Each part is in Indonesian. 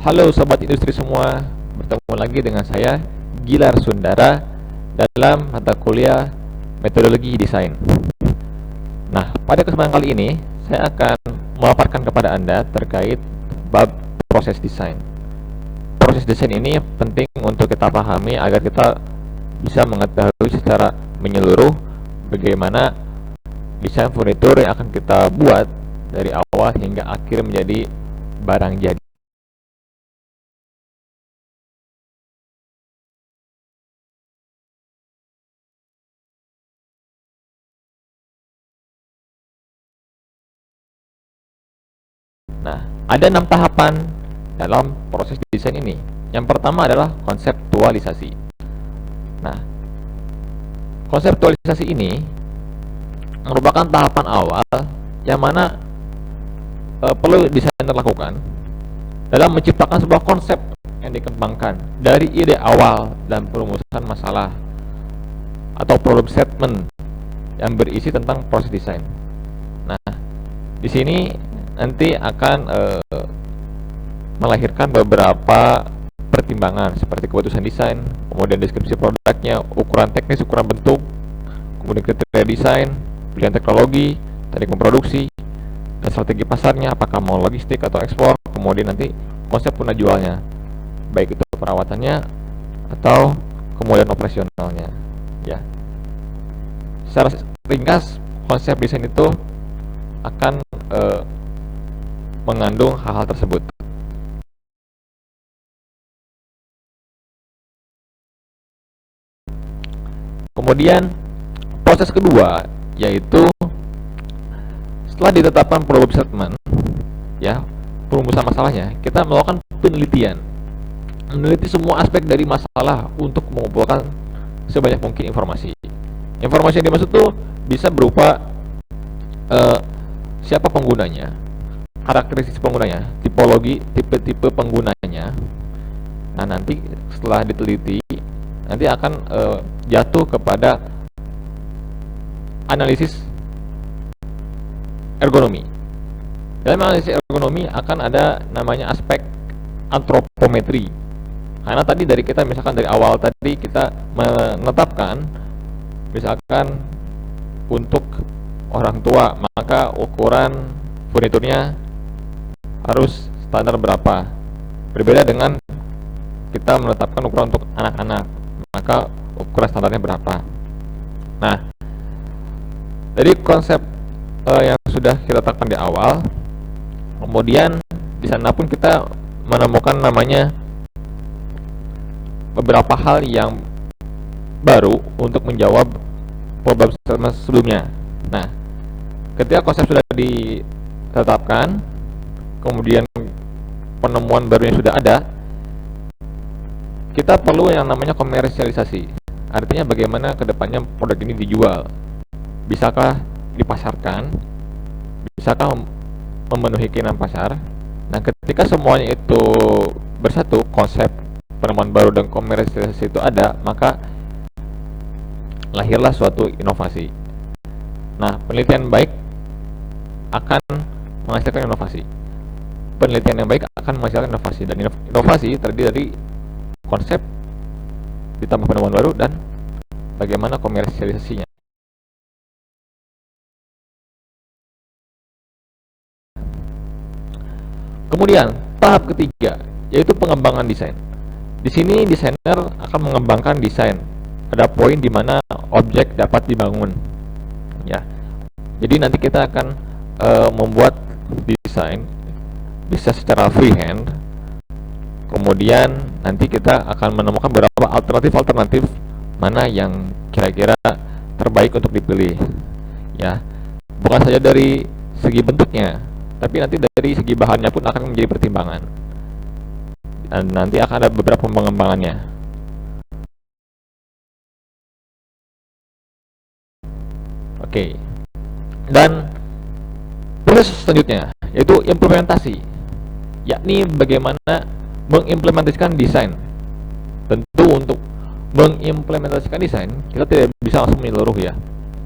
Halo sobat industri semua, bertemu lagi dengan saya Gilar Sundara dalam mata kuliah Metodologi Desain. Nah, pada kesempatan kali ini saya akan memaparkan kepada Anda terkait bab proses desain. Proses desain ini penting untuk kita pahami agar kita bisa mengetahui secara menyeluruh bagaimana desain furnitur yang akan kita buat dari awal hingga akhir menjadi barang jadi. Nah, ada 6 tahapan dalam proses desain ini. Yang pertama adalah konseptualisasi. Nah, konseptualisasi ini merupakan tahapan awal yang mana perlu desainer lakukan dalam menciptakan sebuah konsep yang dikembangkan dari ide awal dan perumusan masalah atau problem statement yang berisi tentang proses desain. Nah, di sini nanti akan melahirkan beberapa pertimbangan seperti keputusan desain, kemudian deskripsi produknya, ukuran teknis, ukuran bentuk, kemudian kriteria desain, pilihan teknologi, teknik memproduksi, dan strategi pasarnya, apakah mau logistik atau ekspor, kemudian nanti konsep guna jualnya, baik itu perawatannya atau kemudian operasionalnya. Ya, secara ringkas konsep desain itu akan mengandung hal-hal tersebut. Kemudian proses kedua yaitu setelah ditetapkan problem statement, ya, perumusan masalahnya, kita melakukan penelitian, meneliti semua aspek dari masalah untuk mengumpulkan sebanyak mungkin informasi. Informasi yang dimaksud itu bisa berupa siapa penggunanya, karakteristik penggunanya, tipologi, tipe-tipe penggunanya. Nah, nanti setelah diteliti, nanti akan jatuh kepada analisis ergonomi. Dalam analisis ergonomi akan ada namanya aspek antropometri. Karena tadi dari kita misalkan dari awal tadi kita menetapkan misalkan untuk orang tua, maka ukuran furniturnya harus standar berapa. Berbeda dengan kita menetapkan ukuran untuk anak-anak, maka ukuran standarnya berapa. Nah, dari konsep yang sudah kita tetapkan di awal, kemudian di sana pun kita menemukan namanya beberapa hal yang baru untuk menjawab problem sebelumnya. Nah, ketika konsep sudah ditetapkan, kemudian penemuan barunya sudah ada, kita perlu yang namanya komersialisasi. Artinya bagaimana kedepannya produk ini dijual, bisakah dipasarkan, bisakah memenuhi keinginan pasar. Nah, ketika semuanya itu bersatu, konsep, penemuan baru, dan komersialisasi itu ada, maka lahirlah suatu inovasi. Nah, penelitian baik akan menghasilkan inovasi. Penelitian yang baik akan menghasilkan inovasi, dan inovasi terdiri dari konsep ditambah penemuan baru dan bagaimana komersialisasinya. Kemudian tahap ketiga yaitu pengembangan desain. Di sini desainer akan mengembangkan desain. Ada poin di mana objek dapat dibangun. Ya, jadi nanti kita akan membuat desain bisa secara freehand. Kemudian nanti kita akan menemukan beberapa alternatif mana yang kira-kira terbaik untuk dipilih. Ya, bukan saja dari segi bentuknya, tapi nanti dari segi bahannya pun akan menjadi pertimbangan. Dan nanti akan ada beberapa pengembangannya. Oke. Dan proses selanjutnya yaitu implementasi, yakni bagaimana mengimplementasikan desain. Tentu untuk mengimplementasikan desain kita tidak bisa langsung menyeluruh, ya.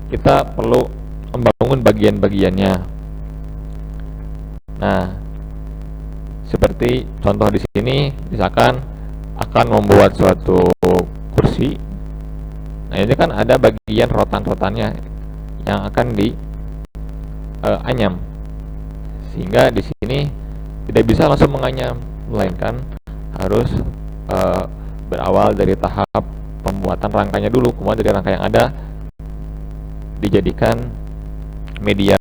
Kita perlu membangun bagian-bagiannya. Nah, Seperti contoh di sini, misalkan akan membuat suatu kursi. Nah, ini kan ada bagian rotan-rotannya yang akan dianyam. Sehingga di sini tidak bisa langsung menganyam, melainkan harus berawal dari tahap pembuatan rangkanya dulu, kemudian dari rangka yang ada dijadikan media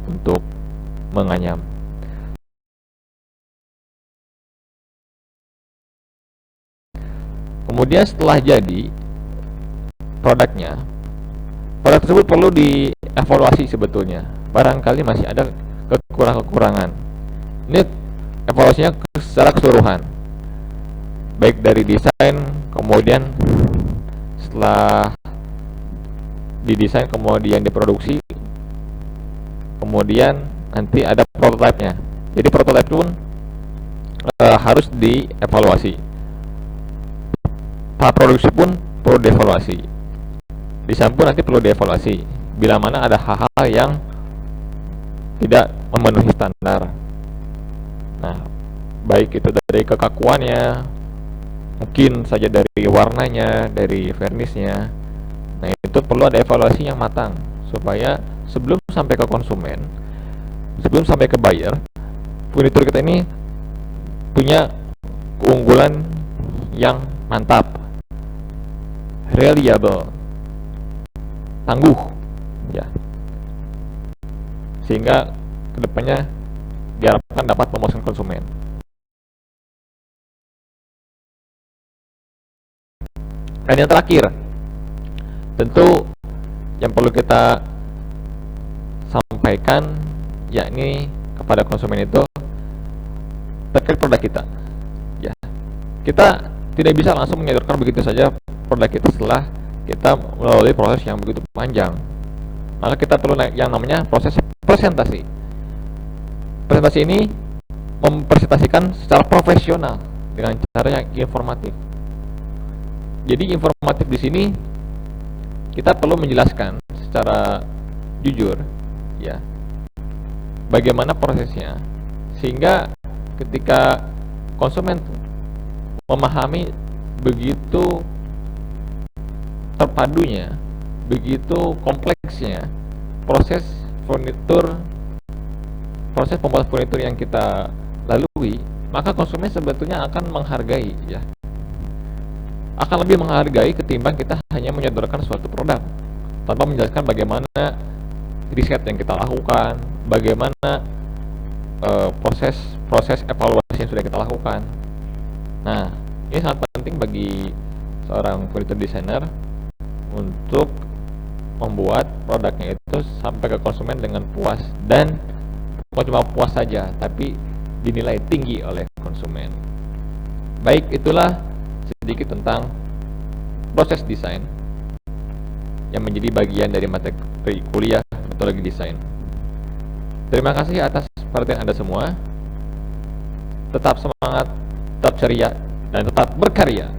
untuk menganyam. Kemudian setelah jadi produknya, produk tersebut perlu dievaluasi sebetulnya. Barangkali masih ada kekurangan-kekurangan. Ini evaluasinya secara keseluruhan, baik dari desain, kemudian setelah didesain kemudian diproduksi, kemudian nanti ada prototipenya. Jadi prototip pun harus dievaluasi. Tahap produksi pun perlu dievaluasi. Desain pun nanti perlu dievaluasi bila mana ada hal-hal yang tidak memenuhi standar. Nah, baik itu dari kekakuannya, mungkin saja dari warnanya, dari varnisnya. Nah, itu perlu ada evaluasi yang matang supaya sebelum sampai ke konsumen, sebelum sampai ke buyer, furnitur kita ini punya keunggulan yang mantap, reliable, tangguh, ya, sehingga kedepannya diharapkan dapat memuaskan konsumen. Dan yang terakhir, tentu yang perlu kita sampaikan yakni kepada konsumen itu terkait produk kita. Ya, kita tidak bisa langsung menyodorkan begitu saja produk kita setelah kita melalui proses yang begitu panjang. Maka kita perlu yang namanya proses presentasi. Presentasi ini mempresentasikan secara profesional dengan cara yang informatif. Jadi informatif di sini kita perlu menjelaskan secara jujur, ya, bagaimana prosesnya, sehingga ketika konsumen memahami begitu terpadunya, begitu kompleksnya proses furnitur, proses pembuatan furnitur yang kita lalui, maka konsumen sebetulnya akan menghargai, ya, akan lebih menghargai ketimbang kita hanya menyodorkan suatu produk tanpa menjelaskan bagaimana riset yang kita lakukan, bagaimana proses evaluasi yang sudah kita lakukan. Nah, ini sangat penting bagi seorang furniture designer untuk membuat produknya itu sampai ke konsumen dengan puas, dan bukan cuma puas saja, tapi dinilai tinggi oleh konsumen. Baik, itulah sedikit tentang proses desain yang menjadi bagian dari materi kuliah metodologi desain. Terima kasih atas perhatian Anda semua. Tetap semangat, tetap ceria, dan tetap berkarya.